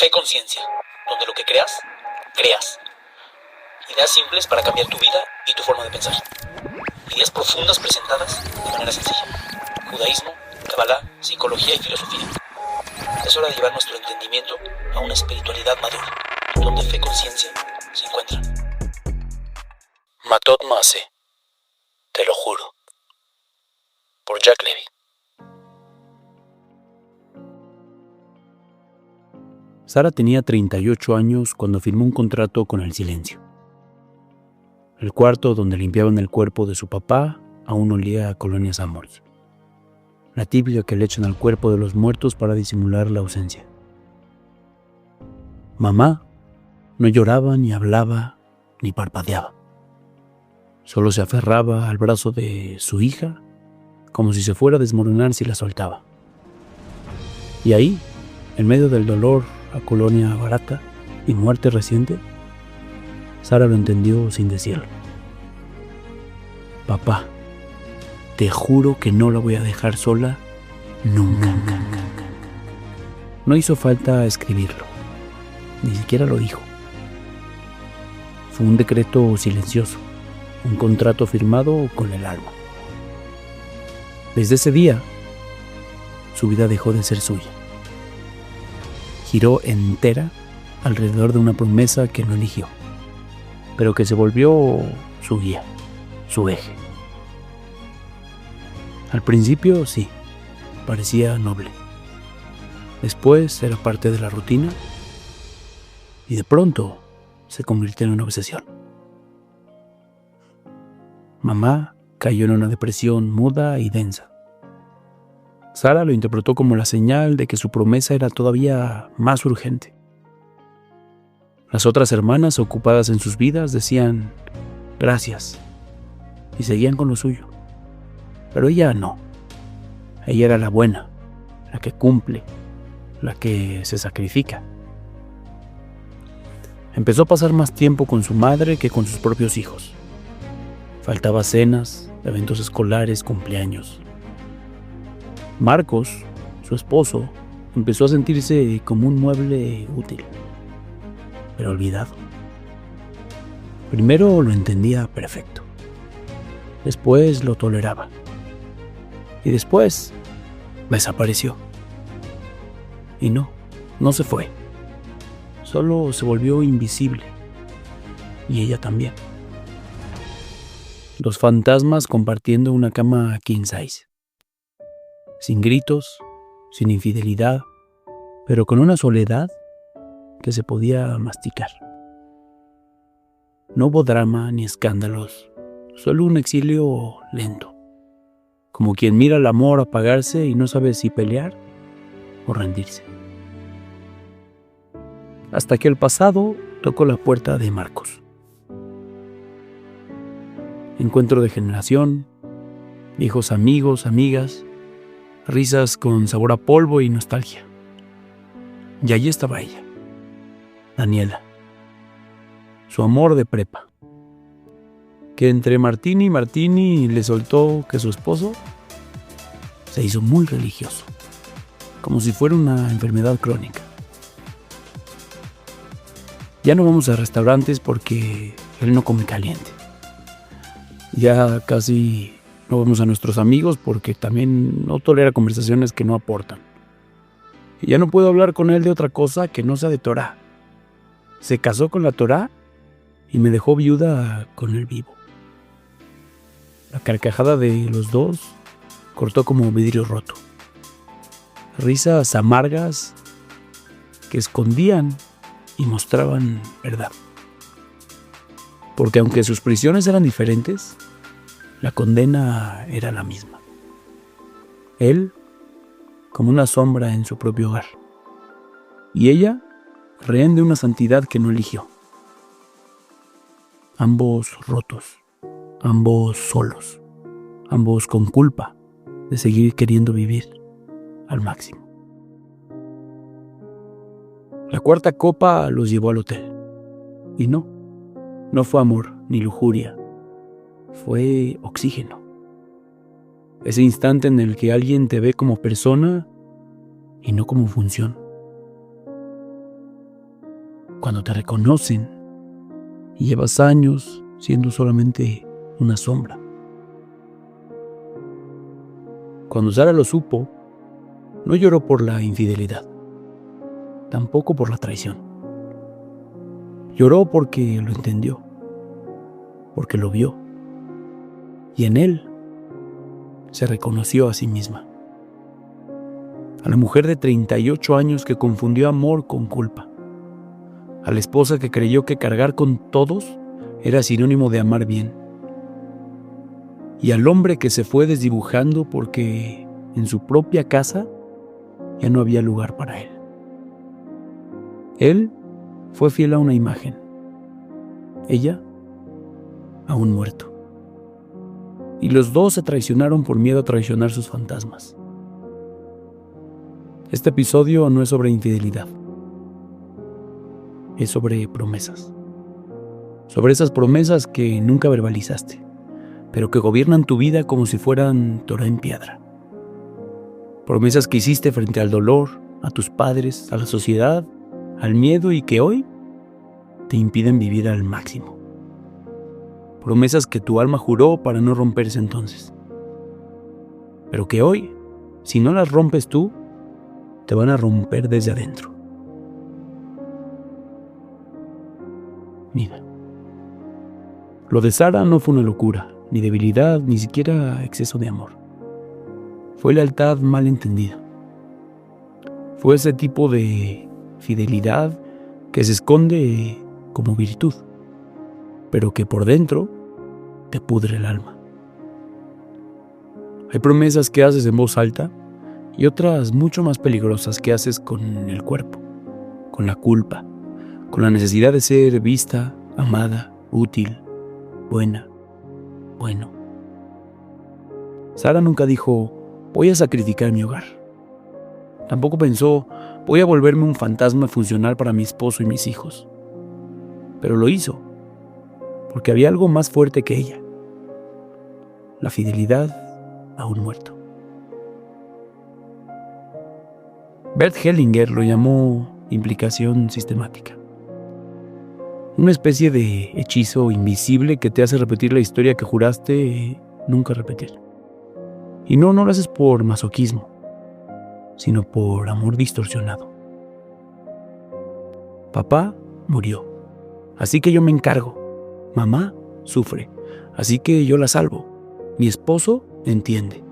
Fe Conciencia, donde lo que creas, creas. Ideas simples para cambiar tu vida y tu forma de pensar. Ideas profundas presentadas de manera sencilla. Judaísmo, Kabbalah, psicología y filosofía. Es hora de llevar nuestro entendimiento a una espiritualidad madura, donde fe y conciencia se encuentran. Matot Maase, te lo juro. Por Jack Levy. Sara tenía 38 años cuando firmó un contrato con el silencio. El cuarto donde limpiaban el cuerpo de su papá aún olía a Colonia Sanborns, la típica que le echan al cuerpo de los muertos para disimular la ausencia. Mamá no lloraba, ni hablaba, ni parpadeaba. Solo se aferraba al brazo de su hija como si se fuera a desmoronar si la soltaba. Y ahí, en medio del dolor a colonia barata y muerte reciente, Sara lo entendió sin decirlo. Papá, te juro que no la voy a dejar sola nunca. No hizo falta escribirlo, ni siquiera lo dijo. Fue un decreto silencioso, un contrato firmado con el alma. Desde ese día, su vida dejó de ser suya. Giró entera alrededor de una promesa que no eligió, pero que se volvió su guía, su eje. Al principio, sí, parecía noble. Después era parte de la rutina y de pronto se convirtió en una obsesión. Mamá cayó en una depresión muda y densa. Sara lo interpretó como la señal de que su promesa era todavía más urgente. Las otras hermanas, ocupadas en sus vidas, decían gracias y seguían con lo suyo. Pero ella no. Ella era la buena, la que cumple, la que se sacrifica. Empezó a pasar más tiempo con su madre que con sus propios hijos. Faltaba cenas, eventos escolares, cumpleaños. Marcos, su esposo, empezó a sentirse como un mueble útil, pero olvidado. Primero lo entendía perfecto. Después lo toleraba. Y después desapareció. Y no se fue. Solo se volvió invisible. Y ella también. Los fantasmas compartiendo una cama king size. Sin gritos, sin infidelidad, pero con una soledad que se podía masticar. No hubo drama ni escándalos, solo un exilio lento, como quien mira al amor apagarse y no sabe si pelear o rendirse. Hasta que el pasado tocó la puerta de Marcos. Encuentro de generación, viejos amigos, amigas, risas con sabor a polvo y nostalgia. Y allí estaba ella, Daniela, su amor de prepa, que entre Martini y Martini le soltó que su esposo se hizo muy religioso, como si fuera una enfermedad crónica. Ya no vamos a restaurantes porque él no come caliente. Ya casi no vemos a nuestros amigos porque también no tolera conversaciones que no aportan. Y ya no puedo hablar con él de otra cosa que no sea de Torá. Se casó con la Torá y me dejó viuda con él vivo. La carcajada de los dos cortó como vidrio roto. Risas amargas que escondían y mostraban verdad. Porque aunque sus prisiones eran diferentes, la condena era la misma. Él, como una sombra en su propio hogar. Y ella, rehén de una santidad que no eligió. Ambos rotos, ambos solos, ambos con culpa de seguir queriendo vivir al máximo. La cuarta copa los llevó al hotel. Y no fue amor ni lujuria. Fue oxígeno. Ese instante en el que alguien te ve como persona y no como función. cuando te reconocen y llevas años siendo solamente una sombra. Cuando Sara lo supo, no lloró por la infidelidad, tampoco por la traición. Lloró porque lo entendió, porque lo vio, y en él se reconoció a sí misma. A la mujer de 38 años que confundió amor con culpa. A la esposa que creyó que cargar con todos era sinónimo de amar bien. Y al hombre que se fue desdibujando porque en su propia casa ya no había lugar para él. Él fue fiel a una imagen. Ella a un muerto. Y los dos se traicionaron por miedo a traicionar sus fantasmas. Este episodio no es sobre infidelidad. Es sobre promesas. Sobre esas promesas que nunca verbalizaste, pero que gobiernan tu vida como si fueran Torá en piedra. Promesas que hiciste frente al dolor, a tus padres, a la sociedad, al miedo y que hoy te impiden vivir al máximo. Promesas que tu alma juró para no romperse entonces. Pero que hoy, si no las rompes tú, te van a romper desde adentro. Mira, lo de Sara no fue una locura, ni debilidad, ni siquiera exceso de amor. Fue lealtad mal entendida. Fue ese tipo de fidelidad que se esconde como virtud, pero que por dentro te pudre el alma. Hay promesas que haces en voz alta y otras mucho más peligrosas que haces con el cuerpo, con la culpa, con la necesidad de ser vista, amada, útil, buena, bueno. Sara nunca dijo, voy a sacrificar mi hogar. Tampoco pensó, voy a volverme un fantasma funcional para mi esposo y mis hijos. Pero lo hizo, porque había algo más fuerte que ella. La fidelidad a un muerto. Bert Hellinger lo llamó implicación sistemática. Una especie de hechizo invisible que te hace repetir la historia que juraste nunca repetir. Y no lo haces por masoquismo, sino por amor distorsionado. Papá murió, así que yo me encargo. Mamá sufre, así que yo la salvo. Mi esposo entiende,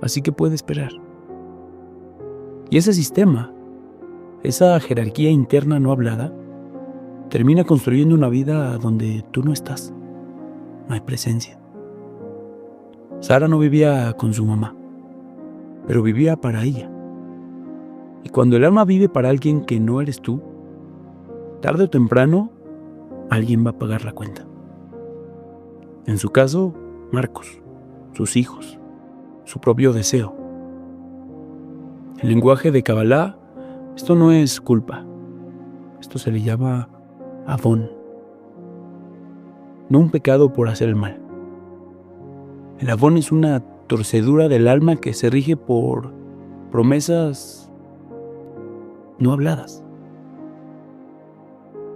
así que puede esperar. Y ese sistema, esa jerarquía interna no hablada, termina construyendo una vida donde tú no estás. No hay presencia. Sara no vivía con su mamá, pero vivía para ella. Y cuando el alma vive para alguien que no eres tú, tarde o temprano, alguien va a pagar la cuenta. En su caso, Marcos, sus hijos, su propio deseo. El lenguaje de Kabbalah, esto no es culpa. Esto se le llama avón. No un pecado por hacer el mal. El avón es una torcedura del alma que se rige por promesas no habladas.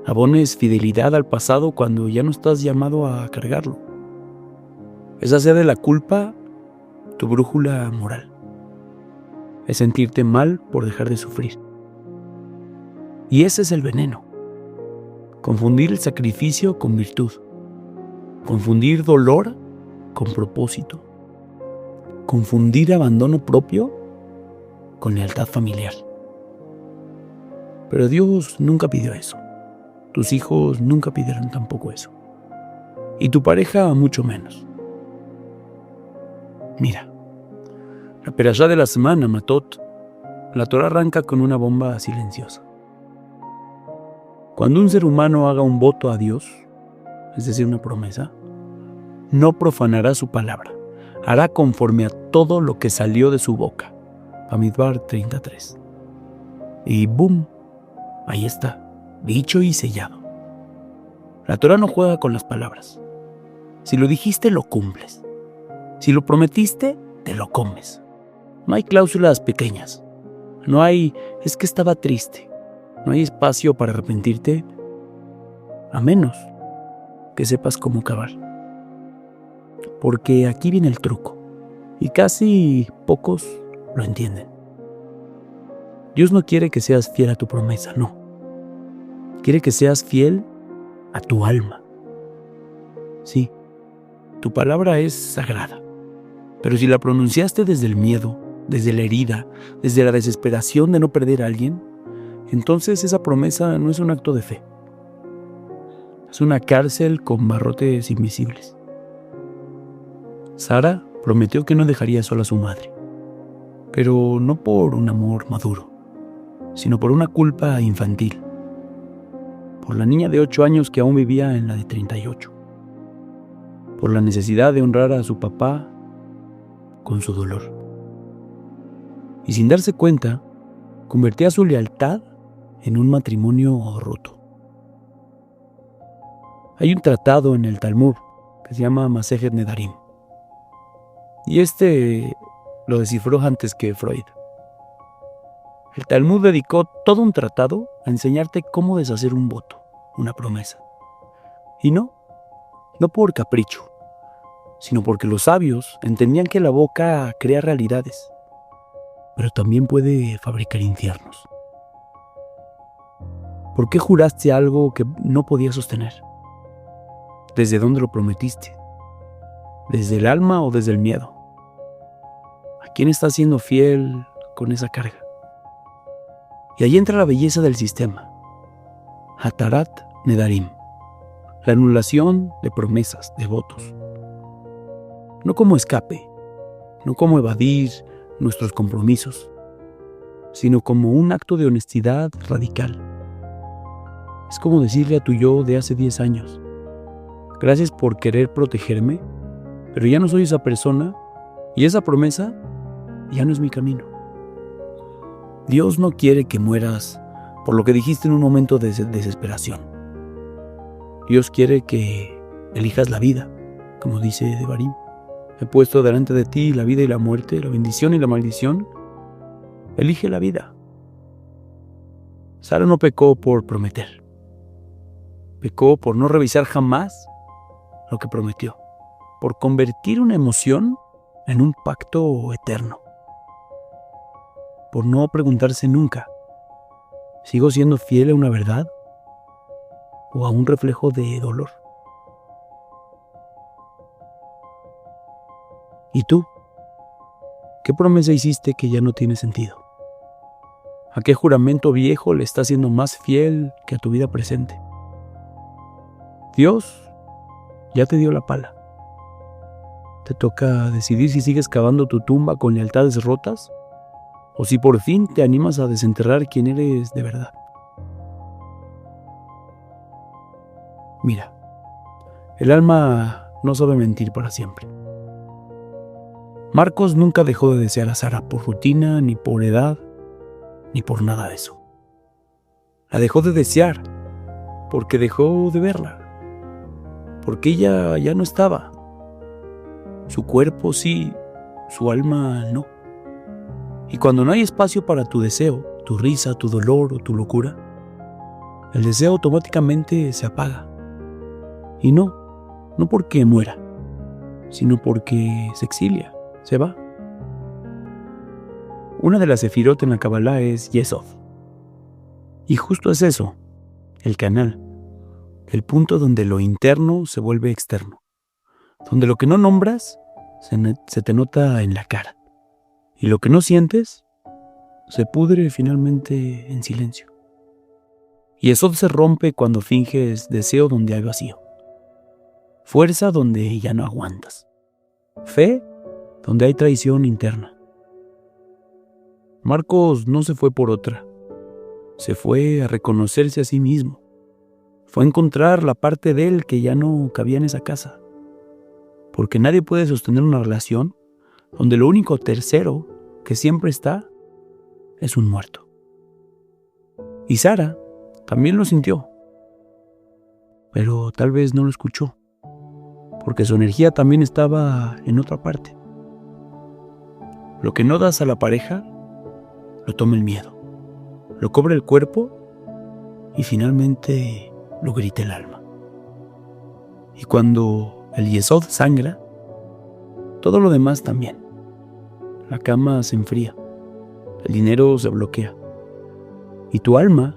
Avón es fidelidad al pasado cuando ya no estás llamado a cargarlo. Es hacer de la culpa tu brújula moral. Es sentirte mal por dejar de sufrir. Y ese es el veneno. Confundir el sacrificio con virtud. Confundir dolor con propósito. Confundir abandono propio con lealtad familiar. Pero Dios nunca pidió eso. Tus hijos nunca pidieron tampoco eso. Y tu pareja mucho menos. Mira, la perashá de la semana, Matot, la Torá arranca con una bomba silenciosa. Cuando un ser humano haga un voto a Dios, es decir, una promesa, no profanará su palabra, hará conforme a todo lo que salió de su boca. Bamidbar 33. Y ¡boom! Ahí está, dicho y sellado. La Torá no juega con las palabras. Si lo dijiste, lo cumples. Si lo prometiste, te lo comes. No hay cláusulas pequeñas. No hay, es que estaba triste. No hay espacio para arrepentirte a menos que sepas cómo cavar. Porque aquí viene el truco, y casi pocos lo entienden. Dios no quiere que seas fiel a tu promesa, no. Quiere que seas fiel a tu alma. Sí, tu palabra es sagrada, pero si la pronunciaste desde el miedo, desde la herida, desde la desesperación de no perder a alguien, entonces esa promesa no es un acto de fe. Es una cárcel con barrotes invisibles. Sara prometió que no dejaría sola a su madre, pero no por un amor maduro, sino por una culpa infantil, por la niña de 8 años que aún vivía en la de 38, por la necesidad de honrar a su papá con su dolor. Y sin darse cuenta, convertía su lealtad en un matrimonio roto. Hay un tratado en el Talmud que se llama Masejet Nedarim, y lo descifró antes que Freud. El Talmud dedicó todo un tratado a enseñarte cómo deshacer un voto, una promesa. Y no por capricho, sino porque los sabios entendían que la boca crea realidades, pero también puede fabricar infiernos. ¿Por qué juraste algo que no podías sostener? ¿Desde dónde lo prometiste? ¿Desde el alma o desde el miedo? ¿A quién estás siendo fiel con esa carga? Y ahí entra la belleza del sistema. Hatarat Nedarim, la anulación de promesas, de votos. No como escape, no como evadir nuestros compromisos, sino como un acto de honestidad radical. Es como decirle a tu yo de hace 10 años, gracias por querer protegerme, pero ya no soy esa persona y esa promesa ya no es mi camino. Dios no quiere que mueras por lo que dijiste en un momento de desesperación. Dios quiere que elijas la vida, como dice Devarim. He puesto delante de ti la vida y la muerte, la bendición y la maldición. Elige la vida. Sara no pecó por prometer. Pecó por no revisar jamás lo que prometió, por convertir una emoción en un pacto eterno, por no preguntarse nunca, ¿sigo siendo fiel a una verdad o a un reflejo de dolor? ¿Y tú? ¿Qué promesa hiciste que ya no tiene sentido? ¿A qué juramento viejo le estás siendo más fiel que a tu vida presente? Dios ya te dio la pala. Te toca decidir si sigues cavando tu tumba con lealtades rotas o si por fin te animas a desenterrar quién eres de verdad. Mira, el alma no sabe mentir para siempre. Marcos nunca dejó de desear a Sara por rutina, ni por edad, ni por nada de eso. La dejó de desear porque dejó de verla, porque ella ya no estaba. Su cuerpo sí, su alma no. Y cuando no hay espacio para tu deseo, tu risa, tu dolor o tu locura, el deseo automáticamente se apaga. Y no porque muera, sino porque se exilia, se va. Una de las sefirot en la Kabbalah es Yesod. Y justo es eso, el canal, el punto donde lo interno se vuelve externo, donde lo que no nombras se te nota en la cara, y lo que no sientes se pudre finalmente en silencio. Yesod se rompe cuando finges deseo donde hay vacío, fuerza donde ya no aguantas, fe donde hay traición interna. Marcos no se fue por otra, se fue a reconocerse a sí mismo, fue a encontrar la parte de él que ya no cabía en esa casa, porque nadie puede sostener una relación donde lo único tercero que siempre está es un muerto. Y Sara también lo sintió, pero tal vez no lo escuchó, porque su energía también estaba en otra parte. Lo que no das a la pareja, lo toma el miedo, lo cobra el cuerpo y finalmente lo grita el alma. Y cuando el yesod sangra, todo lo demás también. La cama se enfría, el dinero se bloquea. Y tu alma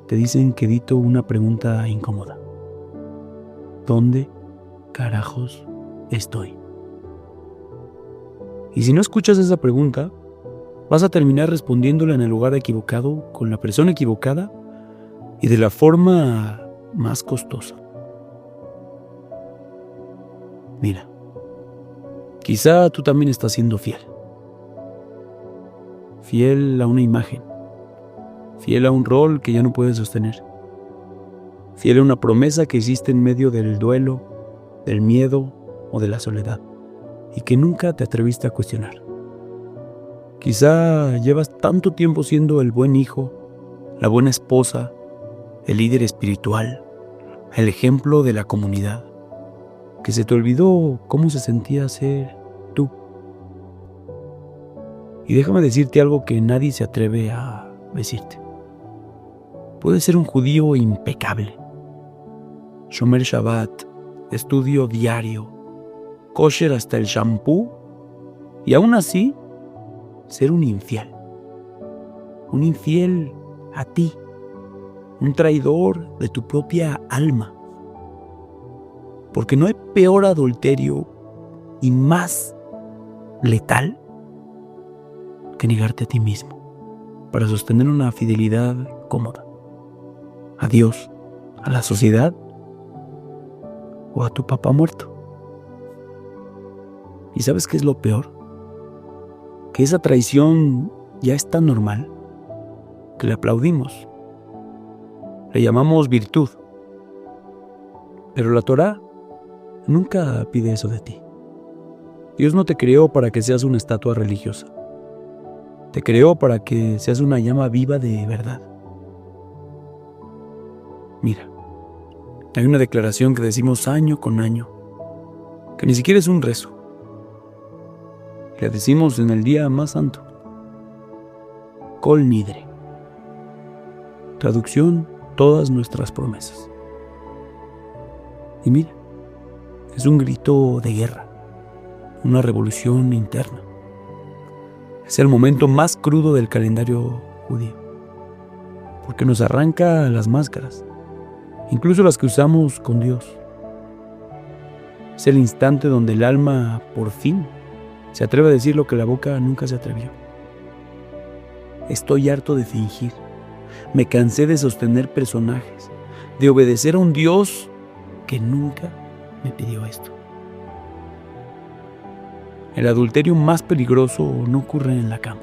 te dicen que dito una pregunta incómoda. ¿Dónde carajos estoy? Y si no escuchas esa pregunta, vas a terminar respondiéndola en el lugar equivocado, con la persona equivocada y de la forma más costosa. Mira, quizá tú también estás siendo fiel. Fiel a una imagen. Fiel a un rol que ya no puedes sostener. Fiel a una promesa que hiciste en medio del duelo, del miedo o de la soledad, y que nunca te atreviste a cuestionar. Quizá llevas tanto tiempo siendo el buen hijo, la buena esposa, el líder espiritual, el ejemplo de la comunidad, que se te olvidó cómo se sentía ser tú. Y déjame decirte algo que nadie se atreve a decirte. Puedes ser un judío impecable, shomer Shabbat, estudio diario, kosher hasta el shampoo, y aún así ser un infiel a ti, un traidor de tu propia alma. Porque no hay peor adulterio y más letal que negarte a ti mismo para sostener una fidelidad cómoda a Dios, a la sociedad o a tu papá muerto. ¿Y sabes qué es lo peor? Que esa traición ya es tan normal que le aplaudimos. Le llamamos virtud. Pero la Torá nunca pide eso de ti. Dios no te creó para que seas una estatua religiosa. Te creó para que seas una llama viva de verdad. Mira, hay una declaración que decimos año con año, que ni siquiera es un rezo. La decimos en el día más santo. Kol Nidre. Traducción, todas nuestras promesas. Y mira, es un grito de guerra, una revolución interna. Es el momento más crudo del calendario judío, porque nos arranca las máscaras, incluso las que usamos con Dios. Es el instante donde el alma, por fin, se atreve a decir lo que la boca nunca se atrevió. Estoy harto de fingir. Me cansé de sostener personajes, de obedecer a un Dios que nunca me pidió esto. El adulterio más peligroso no ocurre en la cama.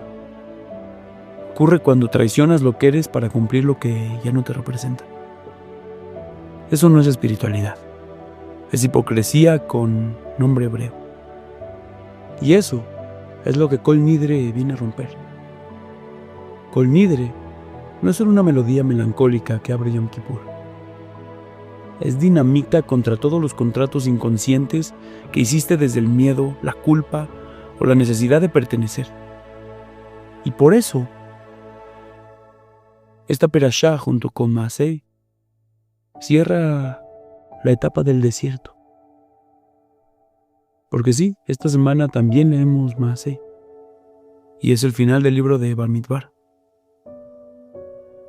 Ocurre cuando traicionas lo que eres para cumplir lo que ya no te representa. Eso no es espiritualidad. Es hipocresía con nombre hebreo. Y eso es lo que Kol Nidre viene a romper. Kol Nidre no es solo una melodía melancólica que abre Yom Kippur. Es dinamita contra todos los contratos inconscientes que hiciste desde el miedo, la culpa o la necesidad de pertenecer. Y por eso, esta perashá junto con Maasei cierra la etapa del desierto. Porque sí, esta semana también leemos Maasei. Y es el final del libro de Bamidbar.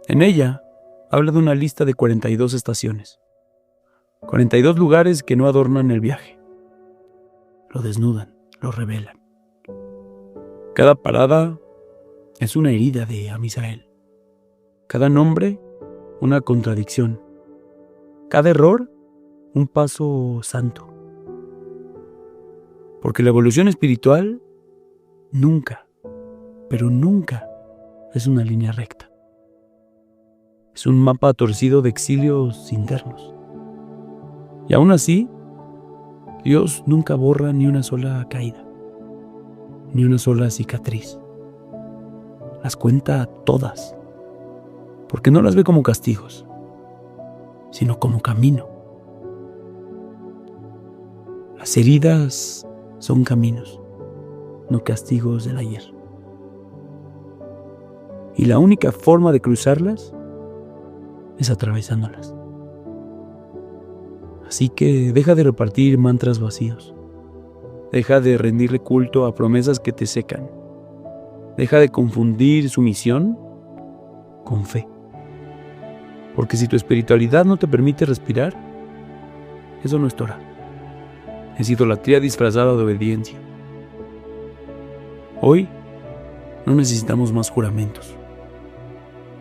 En ella habla de una lista de 42 estaciones. 42 lugares que no adornan el viaje. Lo desnudan, lo revelan. Cada parada es una herida de Am Israel. Cada nombre, una contradicción. Cada error, un paso santo. Porque la evolución espiritual nunca, pero nunca es una línea recta. Es un mapa torcido de exilios internos. Y aún así, Dios nunca borra ni una sola caída, ni una sola cicatriz. Las cuenta todas, porque no las ve como castigos, sino como camino. Las heridas son caminos, no castigos del ayer. Y la única forma de cruzarlas es atravesándolas. Así que deja de repartir mantras vacíos. Deja de rendirle culto a promesas que te secan. Deja de confundir sumisión con fe. Porque si tu espiritualidad no te permite respirar, eso no es Torah. Es idolatría disfrazada de obediencia. Hoy no necesitamos más juramentos.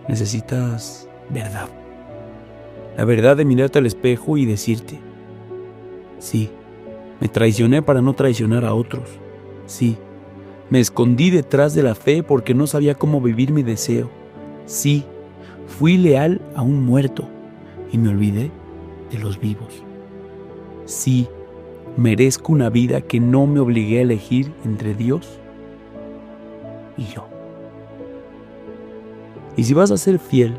Necesitas verdad. La verdad de mirarte al espejo y decirte: sí, me traicioné para no traicionar a otros. Sí, me escondí detrás de la fe porque no sabía cómo vivir mi deseo. Sí, fui leal a un muerto y me olvidé de los vivos. Sí, merezco una vida que no me obligué a elegir entre Dios y yo. Y si vas a ser fiel,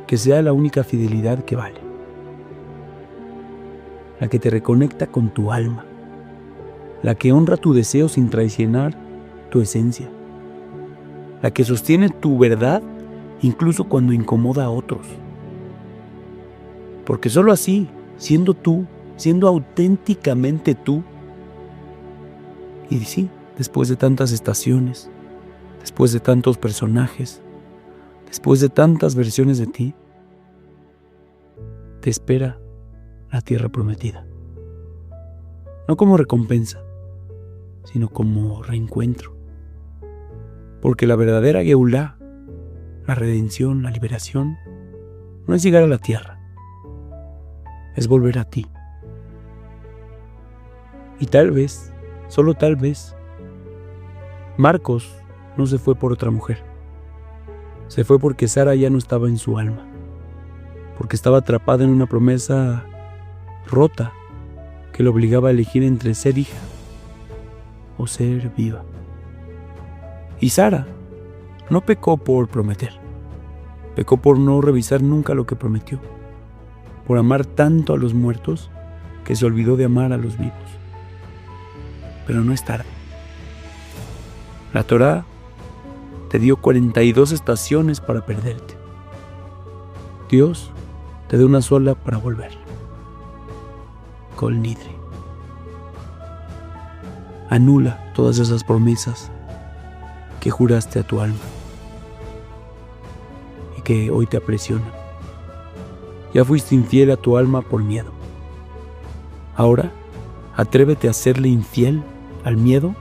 que sea la única fidelidad que vale, la que te reconecta con tu alma, la que honra tu deseo sin traicionar tu esencia, la que sostiene tu verdad incluso cuando incomoda a otros. Porque solo así, siendo tú, siendo auténticamente tú, y sí, después de tantas estaciones, después de tantos personajes, después de tantas versiones de ti, te espera la tierra prometida. No como recompensa, sino como reencuentro. Porque la verdadera Geulá, la redención, la liberación, no es llegar a la tierra, es volver a ti. Y tal vez, solo tal vez, Marcos no se fue por otra mujer. Se fue porque Sara ya no estaba en su alma, porque estaba atrapada en una promesa rota que lo obligaba a elegir entre ser hija o ser viva. Y Sara no pecó por prometer, pecó por no revisar nunca lo que prometió, por amar tanto a los muertos que se olvidó de amar a los vivos. Pero no es tarde. La Torá te dio 42 estaciones para perderte. Dios te dio una sola para volver. Kol Nidre. Anula todas esas promesas que juraste a tu alma y que hoy te apresionan. Ya fuiste infiel a tu alma por miedo. Ahora, atrévete a serle infiel al miedo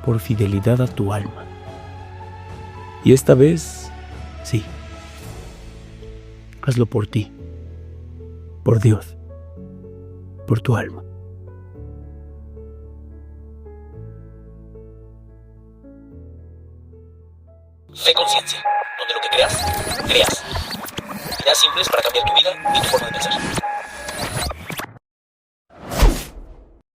por fidelidad a tu alma. Y esta vez, sí, hazlo por ti, por Dios, por tu alma. Fe Conciencia, donde lo que creas, creas. Ideas simples para cambiar tu vida y tu forma de pensar.